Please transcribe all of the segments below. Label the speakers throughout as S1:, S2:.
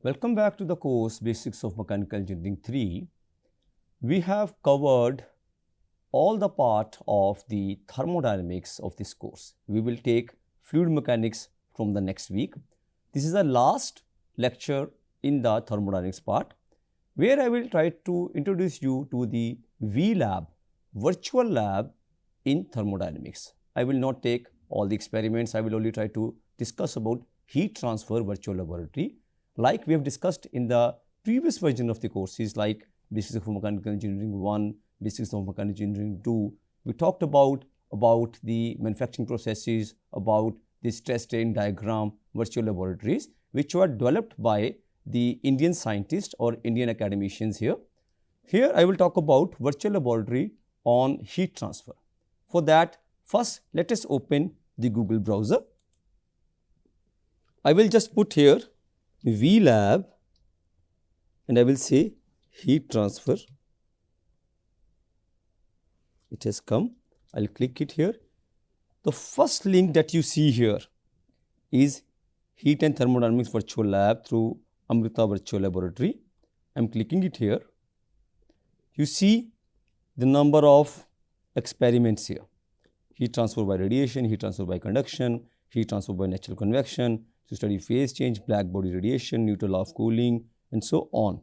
S1: Welcome back to the course Basics of Mechanical Engineering 3. We have covered all the part of the thermodynamics of this course. We will take fluid mechanics from the next week. This is the last lecture in the thermodynamics part, where I will try to introduce you to the VLab, virtual lab in thermodynamics. I will not take all the experiments. I will only try to discuss about heat transfer virtual laboratory, like we have discussed in the previous version of the courses, like Basics of Mechanical Engineering 1, Basics of Mechanical Engineering 2. We talked about the manufacturing processes, about the stress strain diagram virtual laboratories, which were developed by the Indian scientists or Indian academicians here. Here I will talk about virtual laboratory on heat transfer. For that, first let us open the Google browser. I will just put here VLab and I will say heat transfer. It has come. I will click it here. The first link that you see here is Heat and Thermodynamics Virtual Lab through Amrita Virtual Laboratory. I am clicking it here. You see the number of experiments here. Heat transfer by radiation, heat transfer by conduction, heat transfer by natural convection, to study phase change, black body radiation, Newton law of cooling, and so on.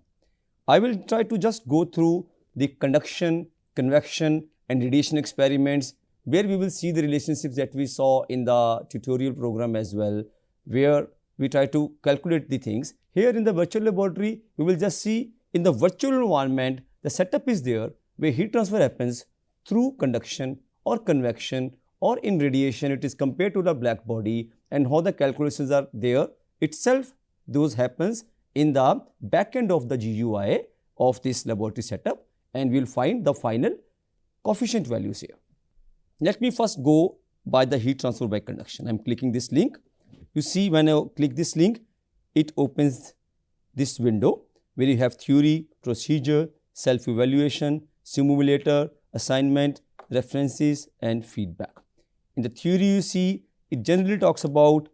S1: I will try to just go through the conduction, convection and radiation experiments, where we will see the relationships that we saw in the tutorial program as well, where we try to calculate the things. Here in the virtual laboratory, we will just see in the virtual environment, the setup is there where heat transfer happens through conduction or convection, or in radiation it is compared to the black body, and how the calculations are there itself. Those happens in the back end of the GUI of this laboratory setup, and we will find the final coefficient values here. Let me first go by the heat transfer by conduction. I am clicking this link. You see, when I click this link, it opens this window where you have theory, procedure, self-evaluation, simulator, assignment, references and feedback. In the theory, you see it generally talks about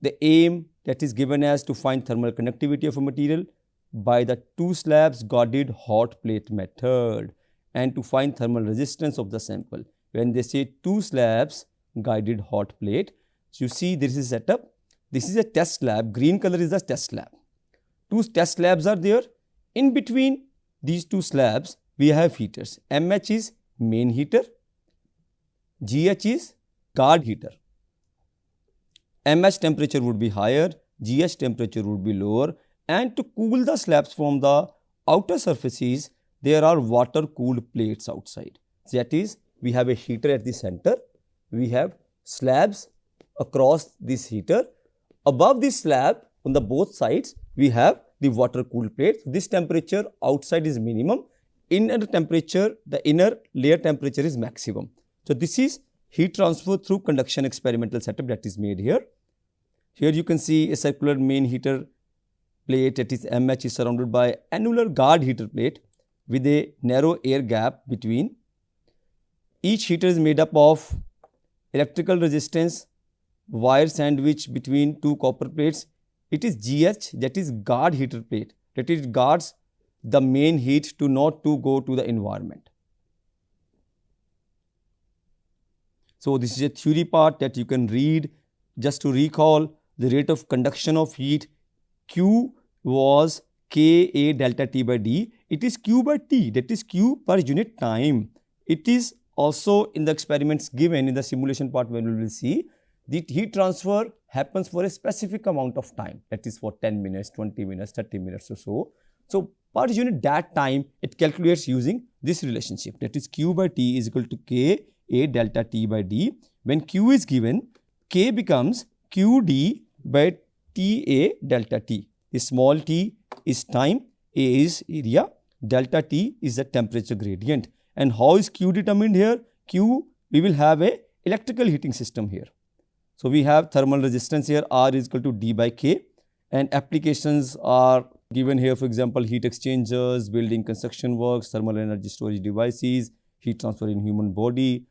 S1: the aim that is given as to find thermal conductivity of a material by the two slabs guarded hot plate method, and to find thermal resistance of the sample. When they say two slabs guided hot plate, so you see this is setup. This is a test slab. Green color is the test slab. Two test slabs are there. In between these two slabs, we have heaters. MH is main heater, GH is guard heater. MH temperature would be higher, GH temperature would be lower, and to cool the slabs from the outer surfaces, there are water cooled plates outside. That is, we have a heater at the center, we have slabs across this heater. Above this slab on the both sides, we have the water cooled plate. This temperature outside is minimum, inner temperature, the inner layer temperature is maximum. So this is heat transfer through conduction experimental setup that is made here. Here you can see a circular main heater plate, that is MH, is surrounded by annular guard heater plate with a narrow air gap between. Each heater is made up of electrical resistance wire sandwich between two copper plates. It is GH, that is guard heater plate, that it guards the main heat to not to go to the environment. So this is a theory part that you can read. Just to recall, the rate of conduction of heat, Q was Ka delta T by D. It is Q by T, that is Q per unit time. It is also in the experiments given in the simulation part, when we will see the heat transfer happens for a specific amount of time, that is for 10 minutes, 20 minutes, 30 minutes or so. So per unit that time, it calculates using this relationship, that is Q by T is equal to Ka delta T by D. When Q is given, K becomes Qd by Ta delta T. The small t is time, A is area, delta T is the temperature gradient. And how is Q determined here? Q, we will have a electrical heating system here. So we have thermal resistance here, R is equal to D by K, and applications are Given here, for example, heat exchangers, building construction works, thermal energy storage devices, heat transfer in human body,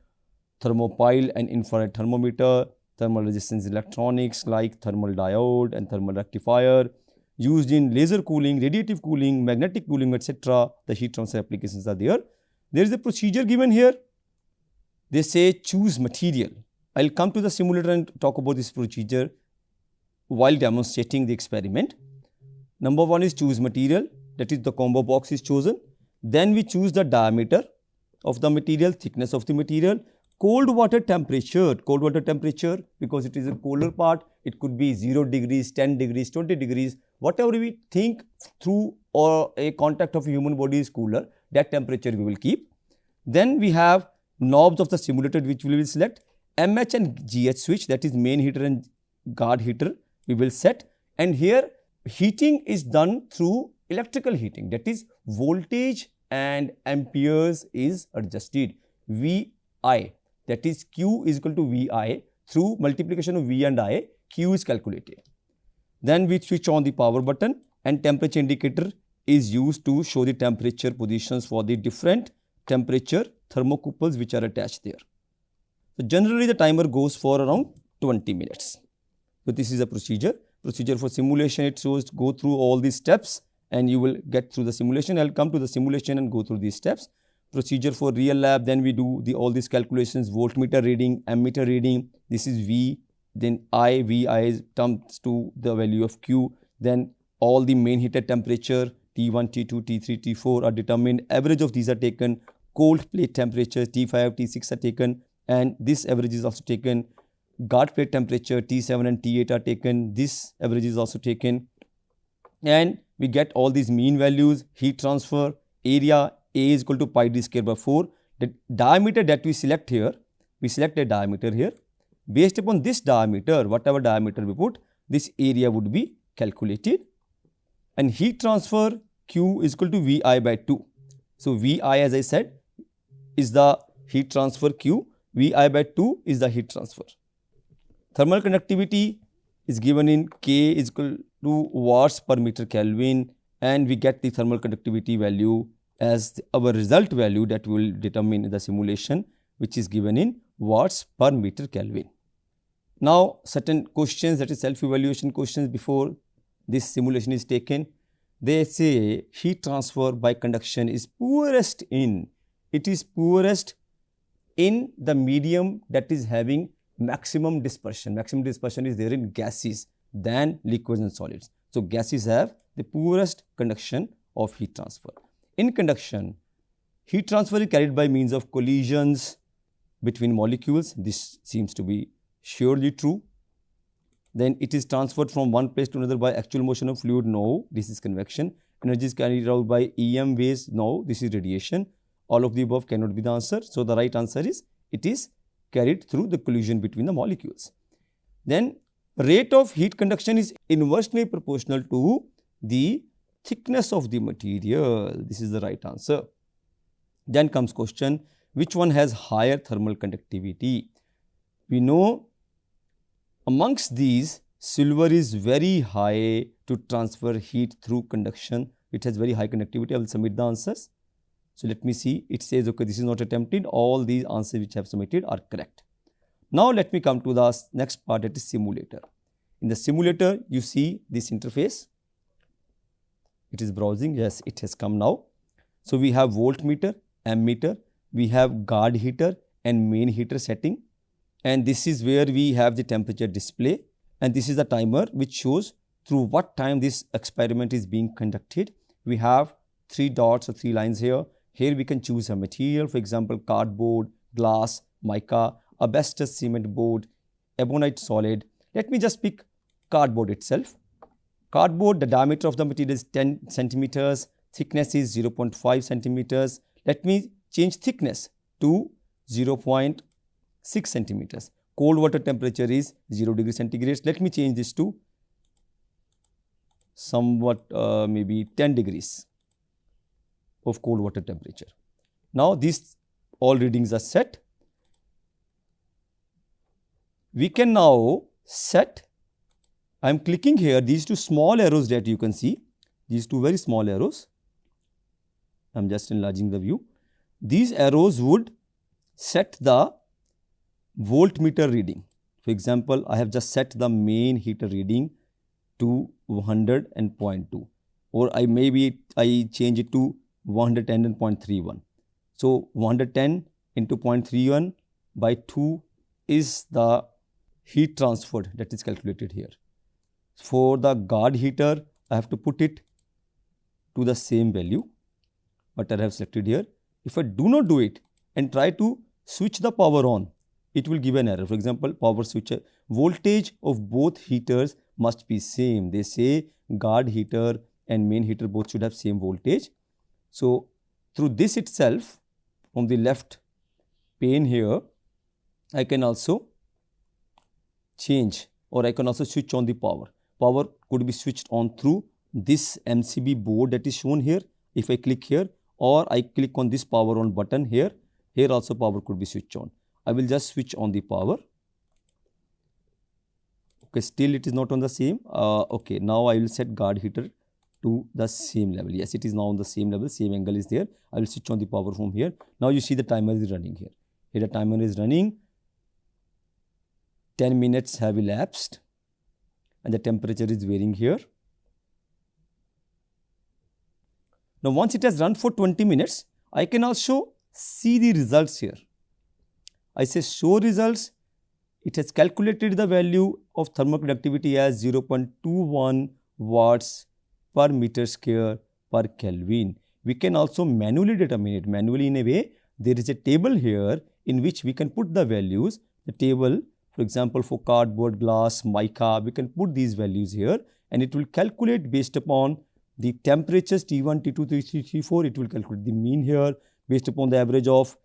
S1: thermopile and infrared thermometer, thermal resistance electronics like thermal diode and thermal rectifier, used in laser cooling, radiative cooling, magnetic cooling, etc. The heat transfer applications are there. There is a procedure given here. They say choose material. I'll come to the simulator and talk about this procedure while demonstrating the experiment. Number one is choose material, that is the combo box is chosen. Then we choose the diameter of the material, thickness of the material, cold water temperature because it is a colder part, it could be 0 degrees, 10 degrees, 20 degrees, whatever we think through or a contact of a human body is cooler, that temperature we will keep. Then we have knobs of the simulator which we will select, MH and GH switch, that is main heater and guard heater we will set, and here heating is done through electrical heating, that is voltage and amperes is adjusted. VI, that is Q is equal to VI, through multiplication of V and I, Q is calculated. Then we switch on the power button and temperature indicator is used to show the temperature positions for the different temperature thermocouples which are attached there. So generally the timer goes for around 20 minutes. So this is a procedure for simulation. It shows go through all these steps and you will get through the simulation. I'll come to the simulation and go through these steps. Procedure for real lab, then we do all these calculations, voltmeter reading, ammeter reading, this is V, then I, VI comes to the value of Q, then all the main heater temperature, T1, T2, T3, T4 are determined, average of these are taken, cold plate temperature, T5, T6 are taken, and this average is also taken, guard plate temperature, T7 and T8 are taken, this average is also taken, and we get all these mean values, heat transfer, area, A is equal to pi d square by 4. The diameter that we select here, we select a diameter here. Based upon this diameter, whatever diameter we put, this area would be calculated. And heat transfer Q is equal to VI by 2. So, VI as I said is the heat transfer Q, VI by 2 is the heat transfer. Thermal conductivity is given in K is equal to watts per meter Kelvin, and we get the thermal conductivity value as our result value that we will determine in the simulation, which is given in watts per meter Kelvin. Now, certain questions, that is self-evaluation questions before this simulation is taken. They say heat transfer by conduction is poorest in, it is poorest in the medium that is having maximum dispersion. Maximum dispersion is there in gases than liquids and solids. So, gases have the poorest conduction of heat transfer. In conduction, heat transfer is carried by means of collisions between molecules. This seems to be surely true. Then it is transferred from one place to another by actual motion of fluid. No, this is convection. Energy is carried out by EM waves. No, this is radiation. All of the above cannot be the answer. So, the right answer is it is carried through the collision between the molecules. Then rate of heat conduction is inversely proportional to the thickness of the material. This is the right answer. Then comes question, which one has higher thermal conductivity? We know amongst these, silver is very high to transfer heat through conduction. It has very high conductivity. I will submit the answers. So, let me see. It says, okay, this is not attempted. All these answers which I have submitted are correct. Now, let me come to the next part, that is simulator. In the simulator, you see this interface. It is browsing. Yes, it has come now. So, we have voltmeter, ammeter, we have guard heater and main heater setting, and this is where we have the temperature display, and this is the timer which shows through what time this experiment is being conducted. We have 3 dots or 3 lines here. Here we can choose a material, for example, cardboard, glass, mica, asbestos cement board, ebonite solid. Let me just pick cardboard itself. Cardboard, the diameter of the material is 10 centimeters, thickness is 0.5 centimeters. Let me change thickness to 0.6 centimeters. Cold water temperature is 0 degree centigrade. Let me change this to somewhat maybe 10 degrees of cold water temperature. Now, these all readings are set. We can now set, I am clicking here, these 2 small arrows that you can see. these two very small arrows, I'm just enlarging the view. These arrows would set the voltmeter reading. For example, I have just set the main heater reading to 100 and 0.2, or I change it to 110 and 0.31. So 110 into 0.31 by 2 is the heat transferred that is calculated here. For the guard heater, I have to put it to the same value what I have selected here. If I do not do it and try to switch the power on, it will give an error. For example, power switch, voltage of both heaters must be same. They say guard heater and main heater both should have same voltage. So through this itself, on the left pane here, I can also change, or I can also switch on the power. Power could be switched on through this MCB board that is shown here. If I click here, or I click on this power on button here, here also power could be switched on. I will just switch on the power. Okay, still it is not on the same. Okay, now I will set guard heater to the same level. Yes, it is now on the same level, same angle is there. I will switch on the power from here. Now you see the timer is running here. Here the timer is running. 10 minutes have elapsed and the temperature is varying here. Now once it has run for 20 minutes, I can also see the results here. I say show results. It has calculated the value of thermal conductivity as 0.21 watts per meter square per Kelvin. We can also manually determine it. Manually in a way, there is a table here in which we can put the values. The table, for example, for cardboard, glass, mica, we can put these values here and it will calculate based upon the temperatures T1, T2, T3, T4. It will calculate the mean here based upon the average of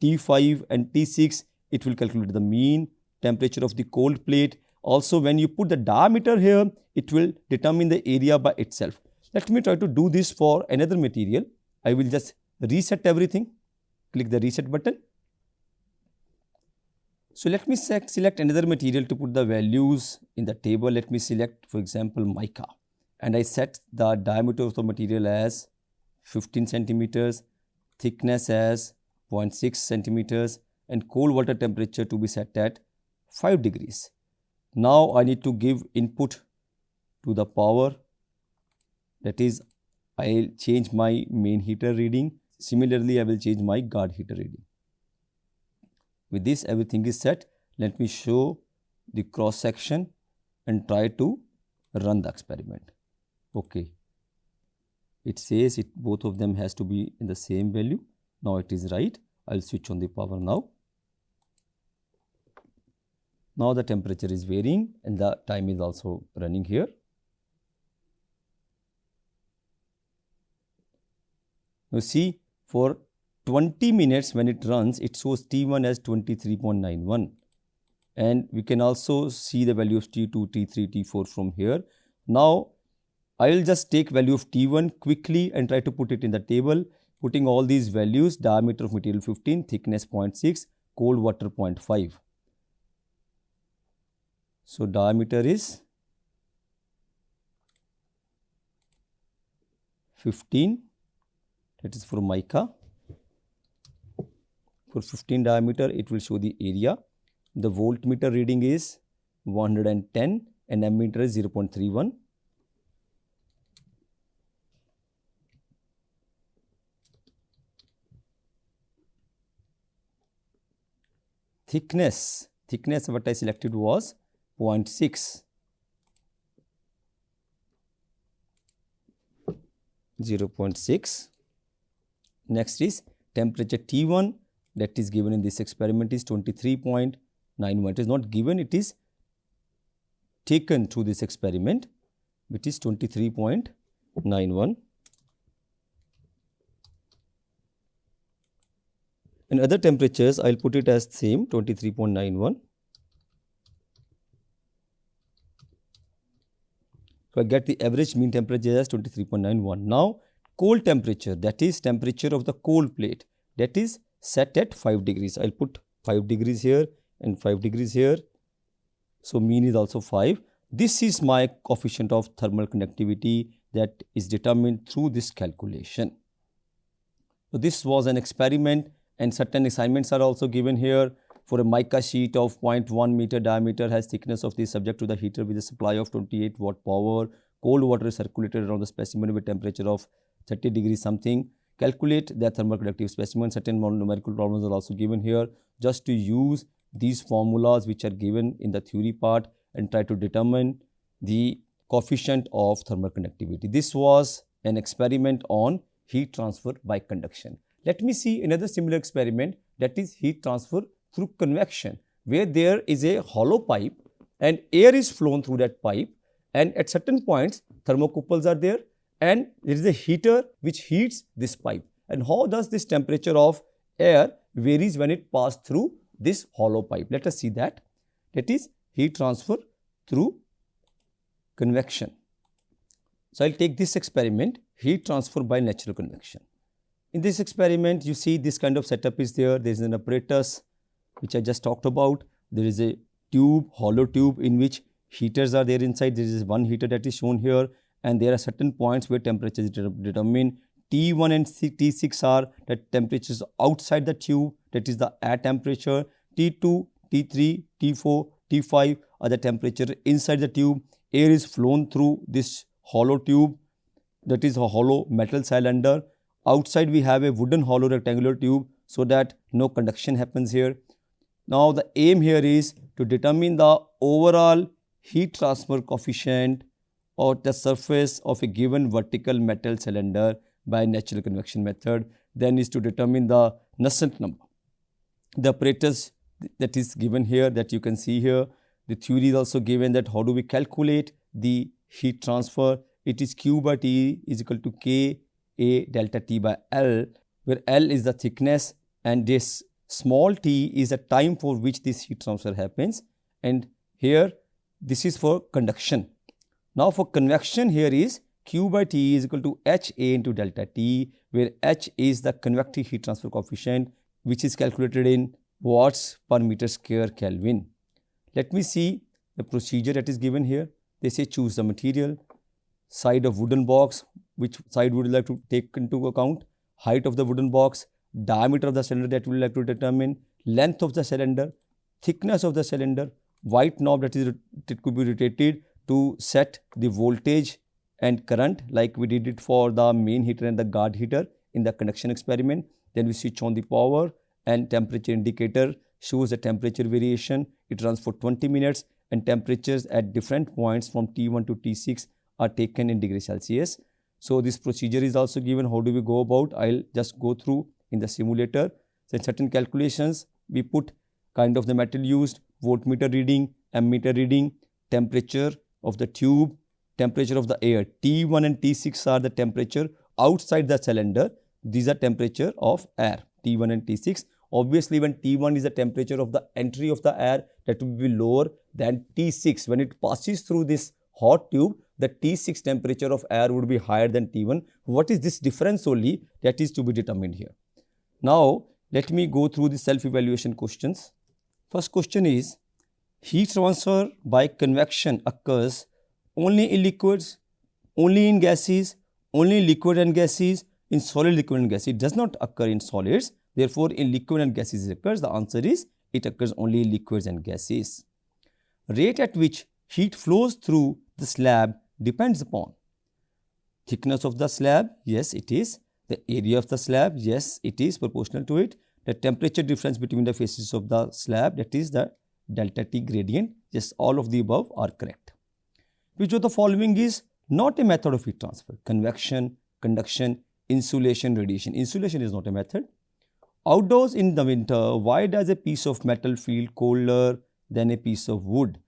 S1: T5 and T6. It will calculate the mean temperature of the cold plate. Also, when you put the diameter here, it will determine the area by itself. Let me try to do this for another material. I will just reset everything. Click the reset button. So let me select another material to put the values in the table. Let me select, for example, mica. And I set the diameter of the material as 15 centimeters, thickness as 0.6 centimeters, and cold water temperature to be set at 5 degrees. Now I need to give input to the power. That is, I'll change my main heater reading. Similarly, I will change my guard heater reading. With this, everything is set. Let me show the cross section and try to run the experiment. Okay. It says both of them has to be in the same value. Now it is right. I'll switch on the power now. Now the temperature is varying and the time is also running here. Now see, for 20 minutes when it runs, it shows T1 as 23.91 and we can also see the value of T2, T3, T4 from here. Now I will just take value of T1 quickly and try to put it in the table, putting all these values: diameter of material 15, thickness 0.6, cold water 0.5. So diameter is 15, that is for mica. For 15 diameter, it will show the area. The voltmeter reading is 110 and ammeter is 0.31. Thickness what I selected was 0.6. 0.6. Next is temperature T1 that is given in this experiment is 23.91. It is not given, it is taken through this experiment, which is 23.91. And other temperatures, I will put it as same 23.91. So I get the average mean temperature as 23.91. Now cold temperature, that is temperature of the cold plate, that is set at 5 degrees. I will put 5 degrees here and 5 degrees here. So mean is also 5. This is my coefficient of thermal conductivity. that is determined through this calculation. So this was an experiment, and certain assignments are also given here. For a mica sheet of 0.1 meter diameter has thickness of the subject to the heater with a supply of 28 watt power. Cold water is circulated around the specimen with temperature of 30 degrees something. Calculate the thermal conductive specimen. Certain numerical problems are also given here. Just to use these formulas which are given in the theory part and try to determine the coefficient of thermal conductivity. This was an experiment on heat transfer by conduction. Let me see another similar experiment, that is heat transfer through convection, where there is a hollow pipe and air is flown through that pipe, and at certain points thermocouples are there and there is a heater which heats this pipe. And how does this temperature of air varies when it passes through this hollow pipe? Let us see that. That is heat transfer through convection. So, I will take this experiment, heat transfer by natural convection. In this experiment, you see this kind of setup is there. There is an apparatus which I just talked about. There is a tube, hollow tube, in which heaters are there inside. There is one heater that is shown here, and there are certain points where temperature is determined. T1 and T6 are the temperatures outside the tube, that is the air temperature. T2, T3, T4, T5 are the temperature inside the tube. Air is flown through this hollow tube, that is a hollow metal cylinder. Outside we have a wooden hollow rectangular tube, so that no conduction happens here. Now the aim here is to determine the overall heat transfer coefficient or the surface of a given vertical metal cylinder by natural convection method. Then is to determine the Nusselt number. The apparatus that is given here, that you can see here. The theory is also given, that how do we calculate the heat transfer. It is Q by T is equal to K A delta T by L, where L is the thickness and this small t is the time for which this heat transfer happens, and here this is for conduction. Now for convection, here is Q by T is equal to H A into delta T, where H is the convective heat transfer coefficient, which is calculated in watts per meter square Kelvin. Let me see the procedure that is given here. They say choose the material, side of wooden box, which side would you like to take into account, height of the wooden box, diameter of the cylinder that we would like to determine, length of the cylinder, thickness of the cylinder, white knob that is it could be rotated to set the voltage and current, like we did it for the main heater and the guard heater in the conduction experiment. Then we switch on the power, and temperature indicator shows the temperature variation. It runs for 20 minutes and temperatures at different points from T1 to T6 are taken in degrees Celsius. So this procedure is also given. How do we go about? I'll just go through in the simulator. So in certain calculations, we put kind of the metal used, voltmeter reading, ammeter reading, temperature of the tube, temperature of the air. T1 and T6 are the temperature outside the cylinder. These are temperature of air, T1 and T6. Obviously, when T1 is the temperature of the entry of the air, that will be lower than T6. When it passes through this hot tube, the T6 temperature of air would be higher than T1. What is this difference only? That is to be determined here. Now, let me go through the self-evaluation questions. First question is, heat transfer by convection occurs only in liquids, only in gases, only in liquid and gases, in solid, liquid and gas. It does not occur in solids. Therefore, in liquid and gases it occurs. The answer is, it occurs only in liquids and gases. Rate at which heat flows through the slab depends upon thickness of the slab. Yes, it is. The area of the slab. Yes, it is proportional to it. The temperature difference between the faces of the slab, that is the delta T gradient. Yes, all of the above are correct. Which of the following is not a method of heat transfer? Convection, conduction, insulation, radiation. Insulation is not a method. Outdoors in the winter, why does a piece of metal feel colder than a piece of wood?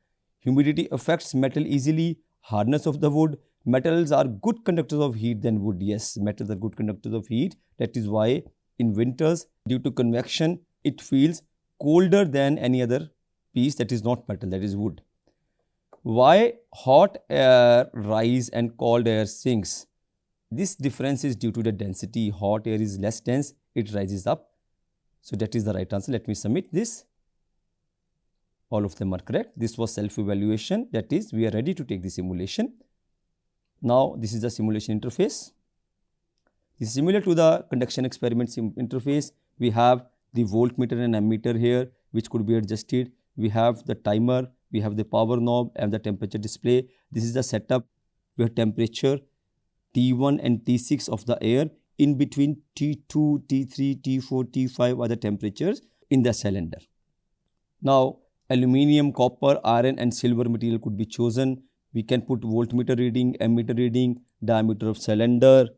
S1: Humidity affects metal easily. Hardness of the wood. Metals are good conductors of heat than wood. Yes, metals are good conductors of heat. That is why in winters, due to convection, it feels colder than any other piece that is not metal, that is wood. Why hot air rise and cold air sinks? This difference is due to the density. Hot air is less dense, it rises up. So that is the right answer. Let me submit this. All of them are correct. This was self-evaluation. That is, we are ready to take the simulation. Now this is the simulation interface. This is similar to the conduction experiment interface. We have the voltmeter and ammeter here, which could be adjusted. We have the timer, we have the power knob and the temperature display. This is the setup where temperature T1 and T6 of the air, in between T2, T3, T4, T5 are the temperatures in the cylinder. Now aluminium, copper, iron and silver material could be chosen. We can put voltmeter reading, ammeter reading, diameter of cylinder,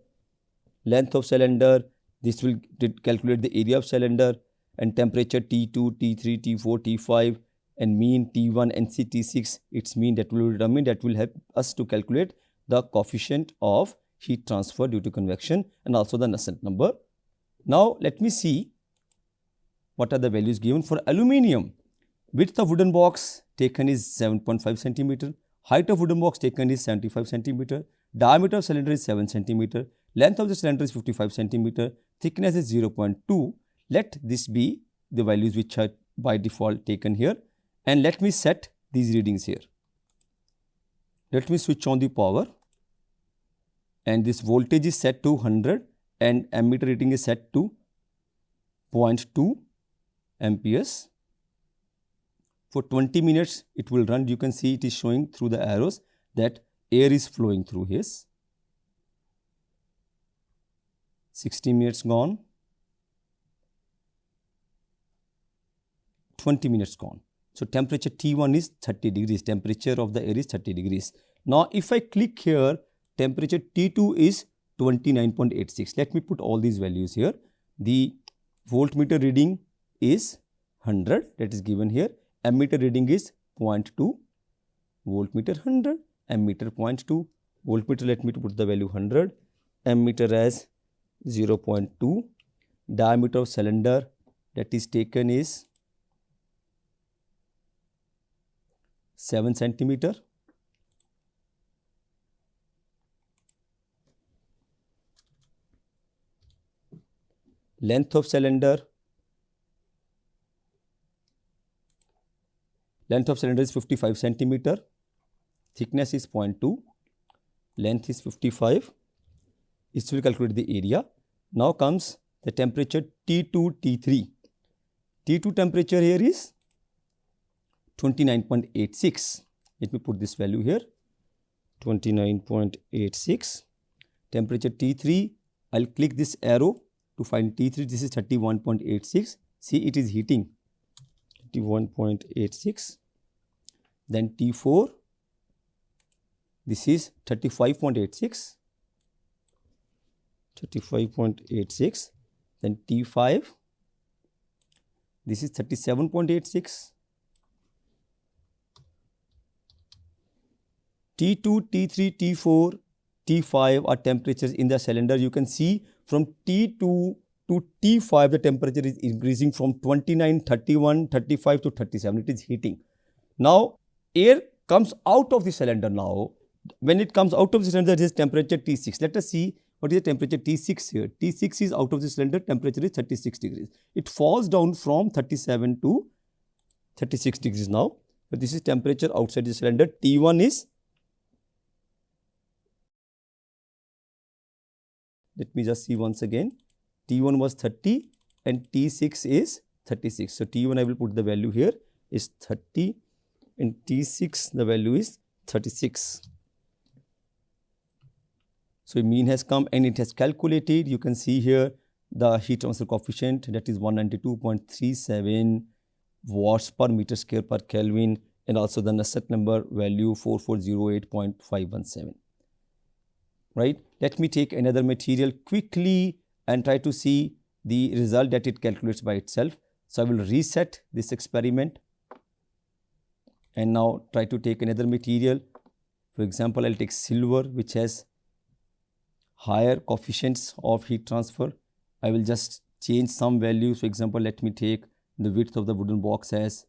S1: length of cylinder. This will calculate the area of cylinder, and temperature T2, T3, T4, T5 and mean T1 and T6. Its mean that will determine, that will help us to calculate the coefficient of heat transfer due to convection and also the Nusselt number. Now let me see what are the values given for aluminium. Width of wooden box taken is 7.5 centimeter. Height of wooden box taken is 75 centimeter. Diameter of cylinder is 7 centimeter. Length of the cylinder is 55 centimeter. Thickness is 0.2. Let this be the values which are by default taken here, and let me set these readings here. Let me switch on the power, and this voltage is set to 100 and ammeter reading is set to 0.2 amperes. For 20 minutes it will run. You can see it is showing through the arrows that air is flowing through his. 60 minutes gone, 20 minutes gone. So temperature T1 is 30 degrees, temperature of the air is 30 degrees. Now if I click here, temperature T2 is 29.86. Let me put all these values here. The voltmeter reading is 100, that is given here. Ammeter reading is 0.2, voltmeter 100, ammeter 0.2, voltmeter let me to put the value 100, ammeter as 0.2, diameter of cylinder that is taken is 7 centimeter. Length of cylinder, is 55 centimeter. Thickness is 0.2. Length is 55. It will calculate the area. Now comes the temperature T2, T3. T2 temperature here is 29.86. Let me put this value here, 29.86. Temperature T3, I'll click this arrow to find T3. This is 31.86. See, it is heating, 31.86. Then T4, this is 35.86. 35.86. Then T5, this is 37.86. T2, T3, T4, T5 are temperatures in the cylinder. You can see from T2 to T5 the temperature is increasing from 29, 31, 35 to 37. It is heating. Now air comes out of the cylinder now. When it comes out of the cylinder, there is temperature T6. Let us see what is the temperature T6 here. T6 is out of the cylinder, temperature is 36 degrees. It falls down from 37 to 36 degrees now. But this is temperature outside the cylinder. T1 is, let me just see once again, T1 was 30 and T6 is 36. So T1 I will put the value here is 30 and T6 the value is 36. So mean has come and it has calculated. You can see here the heat transfer coefficient, that is 192.37 watts per meter square per Kelvin, and also the Nusselt number value 4408.517. Right. Let me take another material quickly and try to see the result that it calculates by itself. So I will reset this experiment and now try to take another material. For example, I will take silver, which has higher coefficients of heat transfer. I will just change some values. For example, let me take the width of the wooden box as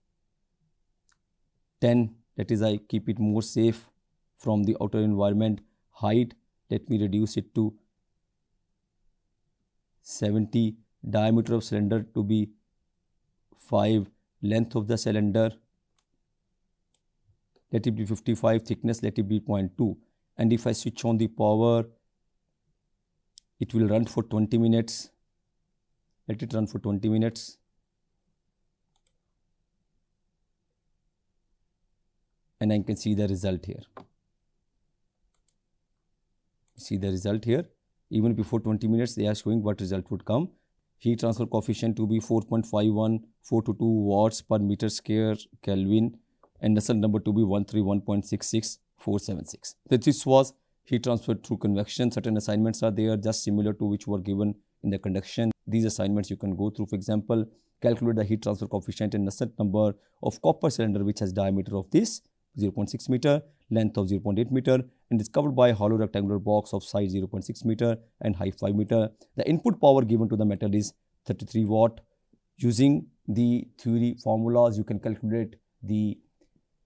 S1: 10, that is I keep it more safe from the outer environment. Height, let me reduce it to 70, diameter of cylinder to be 5, length of the cylinder let it be 55, thickness let it be 0.2. and if I switch on the power, it will run for 20 minutes. Let it run for 20 minutes. And I can see the result here. See the result here. Even before 20 minutes, they are showing what result would come. Heat transfer coefficient to be 4.51422 watts per meter square Kelvin, and Nusselt number to be 131.66476. So this was heat transfer through convection. Certain assignments are there just similar to which were given in the conduction. These assignments you can go through. For example, calculate the heat transfer coefficient and Nusselt number of copper cylinder which has diameter of this 0.6 meter, length of 0.8 meter, and is covered by a hollow rectangular box of size 0.6 meter and height 5 meter. The input power given to the metal is 33 watt. Using the theory formulas, you can calculate the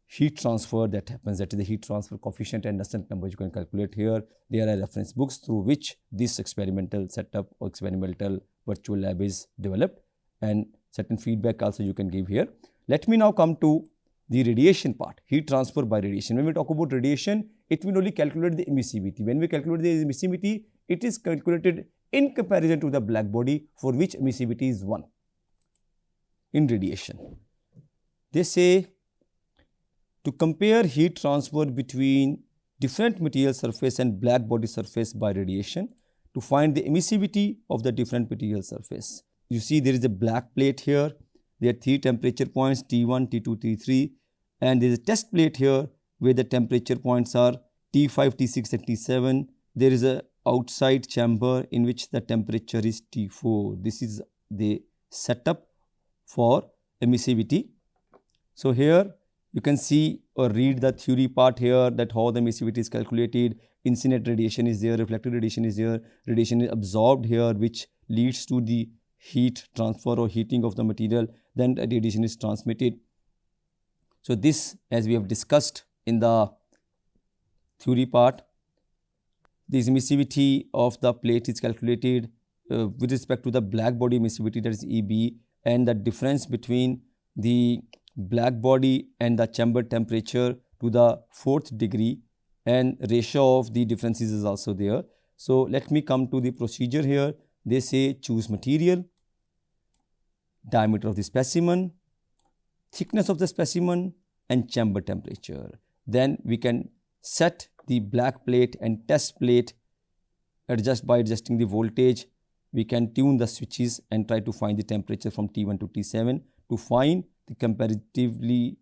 S1: heat transfer that happens, that is the heat transfer coefficient and Nusselt number you can calculate here. There are reference books through which this experimental setup or experimental virtual lab is developed, and certain feedback also you can give here. Let me now come to the radiation part, heat transfer by radiation. When we talk about radiation, it will only calculate the emissivity. When we calculate the emissivity, it is calculated in comparison to the black body, for which emissivity is 1 in radiation. They say to compare heat transfer between different material surface and black body surface by radiation to find the emissivity of the different material surface. You see there is a black plate here. There are 3 temperature points T1, T2, T3, and there is a test plate here where the temperature points are T5, T6 and T7. There is a outside chamber in which the temperature is T4. This is the setup for emissivity. So here you can see or read the theory part here, that how the emissivity is calculated. Incident radiation is there, reflected radiation is there, radiation is absorbed here which leads to the heat transfer or heating of the material, then the radiation is transmitted. So this, as we have discussed in the theory part, the emissivity of the plate is calculated with respect to the black body emissivity, that is EB, and the difference between the black body and the chamber temperature to the 4th degree, and ratio of the differences is also there. So let me come to the procedure here. They say choose material, diameter of the specimen, thickness of the specimen and chamber temperature. Then we can set the black plate and test plate, adjust by adjusting the voltage. We can tune the switches and try to find the temperature from T1 to T7 to find the comparatively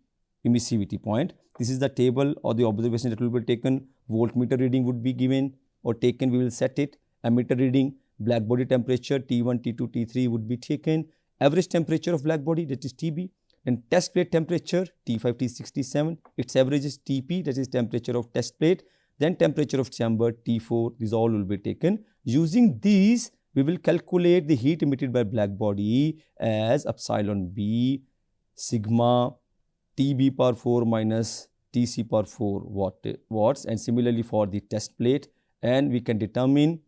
S1: emissivity point. This is the table or the observation that will be taken. Voltmeter reading would be given or taken, we will set it. Ammeter reading, black body temperature T1, T2, T3 would be taken. Average temperature of black body, that is TB. And test plate temperature T5, T6, T7, its average is TP, that is temperature of test plate. Then temperature of chamber T4, these all will be taken. Using these, we will calculate the heat emitted by black body as epsilon B sigma TB power 4 minus TC power 4 watts, and similarly for the test plate, and we can determine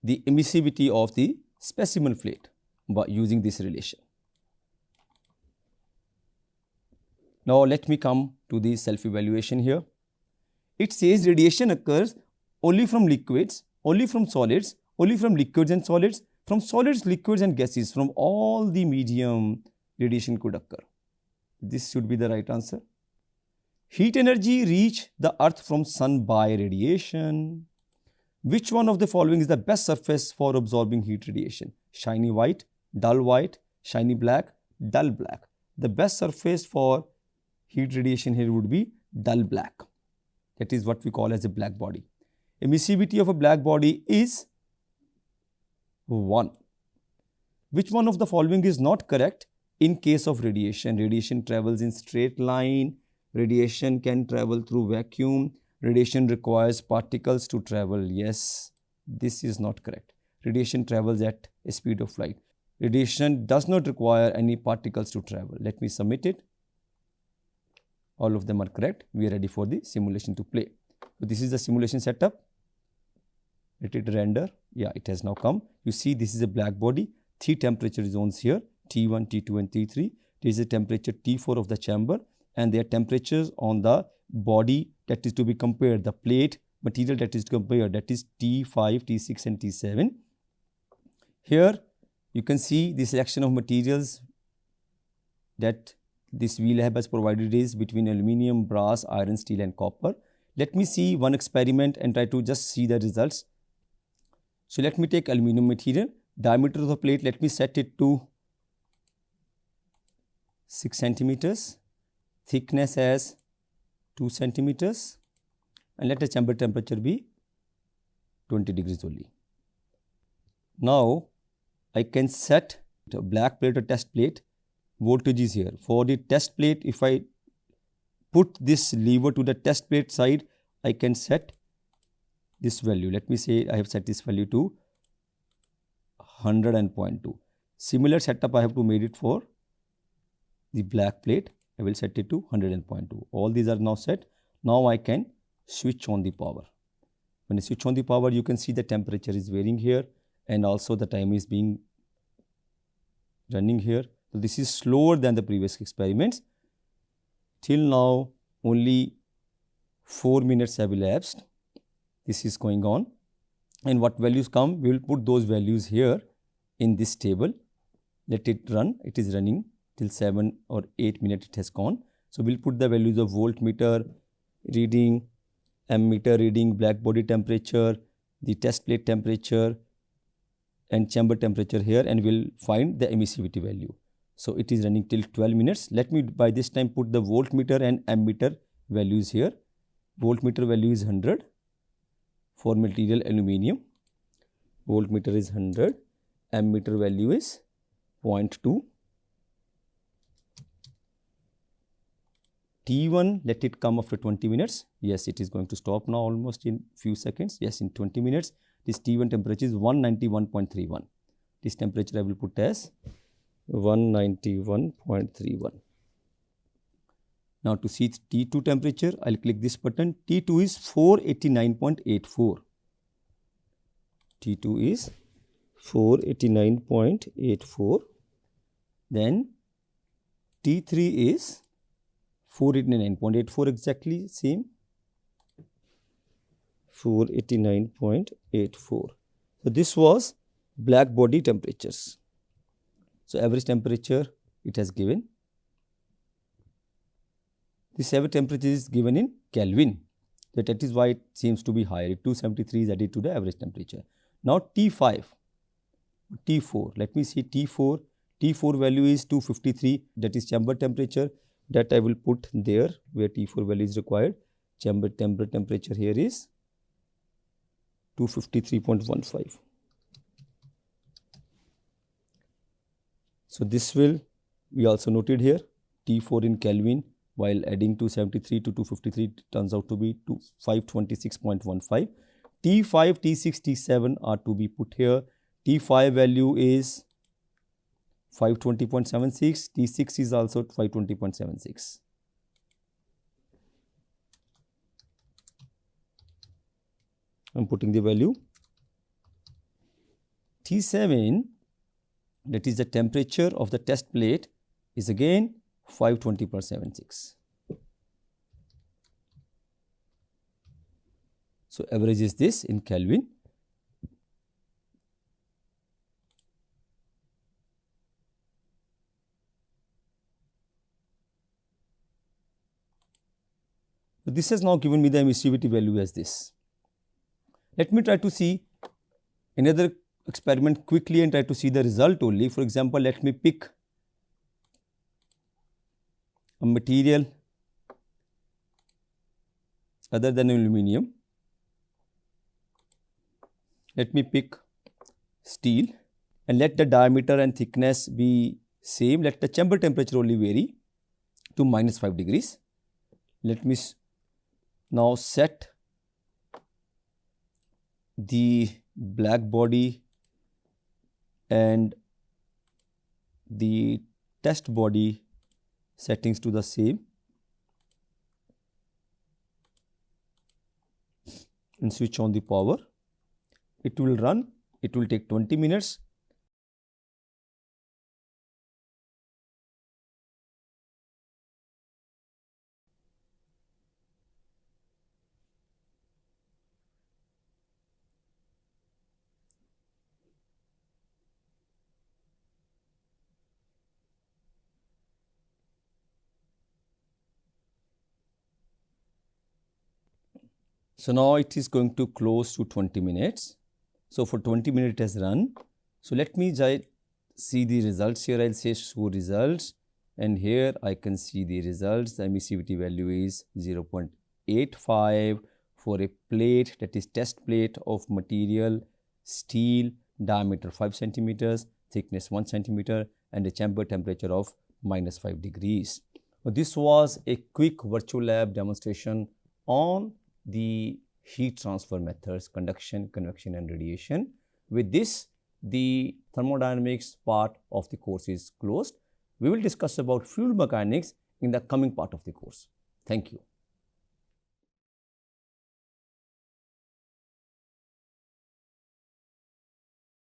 S1: the emissivity of the specimen plate by using this relation. Now let me come to the self-evaluation here. It says radiation occurs only from liquids, only from solids, only from liquids and solids, from solids, liquids and gases, from all the medium radiation could occur. This should be the right answer. Heat energy reach the earth from sun by radiation. Which one of the following is the best surface for absorbing heat radiation? Shiny white, dull white, shiny black, dull black. The best surface for heat radiation here would be dull black. That is what we call as a black body. Emissivity of a black body is 1. Which one of the following is not correct in case of radiation? Radiation travels in straight line. Radiation can travel through vacuum. Radiation requires particles to travel. Yes, this is not correct. Radiation travels at a speed of light. Radiation does not require any particles to travel. Let me submit it. All of them are correct. We are ready for the simulation to play. So this is the simulation setup. Let it render. Yeah, it has now come. You see this is a black body. 3 temperature zones here, T1, T2 and T3. There is a temperature T4 of the chamber, and their temperatures on the body that is to be compared, the plate material that is compared, that is T5, T6 and T7. Here you can see the selection of materials that this WeLab has provided is between aluminum, brass, iron, steel and copper. Let me see one experiment and try to just see the results. So let me take aluminum material, diameter of the plate, let me set it to 6 centimeters, thickness as 2 centimeters and let the chamber temperature be 20 degrees only. Now I can set the black plate or test plate, voltage is here. For the test plate, if I put this lever to the test plate side, I can set this value. Let me say I have set this value to 100.2. Similar setup I have to make it for the black plate. I will set it to 100.2. All these are now set. Now I can switch on the power. When I switch on the power, you can see the temperature is varying here and also the time is being running here. So this is slower than the previous experiments. Till now only 4 minutes have elapsed. This is going on and what values come, we will put those values here in this table. Let it run. It is running till 7 or 8 minutes it has gone. So we will put the values of voltmeter reading, ammeter reading, black body temperature, the test plate temperature and chamber temperature here and we will find the emissivity value. So it is running till 12 minutes. Let me by this time put the voltmeter and ammeter values here. Voltmeter value is 100 for material aluminum. Voltmeter is 100, ammeter value is 0.2. T1, let it come after 20 minutes. Yes, it is going to stop now almost in few seconds. Yes, in 20 minutes. This T1 temperature is 191.31. This temperature I will put as 191.31. Now to see T2 temperature, I will click this button. T2 is 489.84. T2 is 489.84. Then T3 is 489.84 exactly same. 489.84. So this was black body temperatures. So average temperature it has given. This average temperature is given in Kelvin. So that is why it seems to be higher. 273 is added to the average temperature. Now T5, T4. Let me see T4. T4 value is 253. That is chamber temperature. That I will put there where T4 value is required. Chamber temperature here is 253.15. So this will be also noted here. T4 in Kelvin while adding 273 to 253 turns out to be 526.15. T5, T6, T7 are to be put here. T5 value is 520.76. T6 is also 520.76. I am putting the value. T7, that is the temperature of the test plate, is again 520.76. So average is this in Kelvin. So this has now given me the emissivity value as this. Let me try to see another experiment quickly and try to see the result only. For example, let me pick a material other than aluminum. Let me pick steel and let the diameter and thickness be same. Let the chamber temperature only vary to -5 degrees. Let me now set the black body and the test body settings to the same and switch on the power. It will run. It will take 20 minutes. So now it is going to close to 20 minutes. So for 20 minutes it has run. So let me see the results here. I'll say show results, and here I can see the results. The emissivity value is 0.85 for a plate, that is test plate of material steel, diameter 5 centimeters, thickness 1 centimeter, and a chamber temperature of -5 degrees. This was a quick virtual lab demonstration on the heat transfer methods, conduction, convection, and radiation. With this, the thermodynamics part of the course is closed. We will discuss about fluid mechanics in the coming part of the course. Thank you.